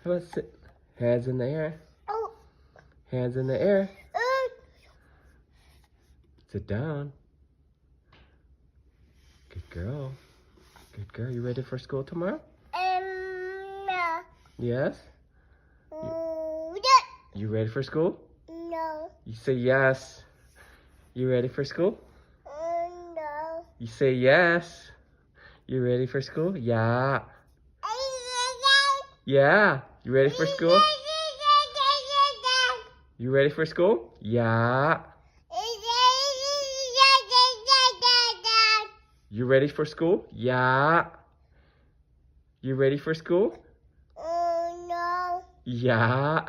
How about sit? Hands in the air. Oh. Hands in the air. Sit down. Good girl. Good girl. You ready for school tomorrow? No. Yes? Yeah. You ready for school? No. You say yes. You ready for school? No. You say yes. You ready for school? Yeah. Yeah. You ready for school? You ready for school? Yeah. You ready for school? Yeah. You ready for school? No. Yeah.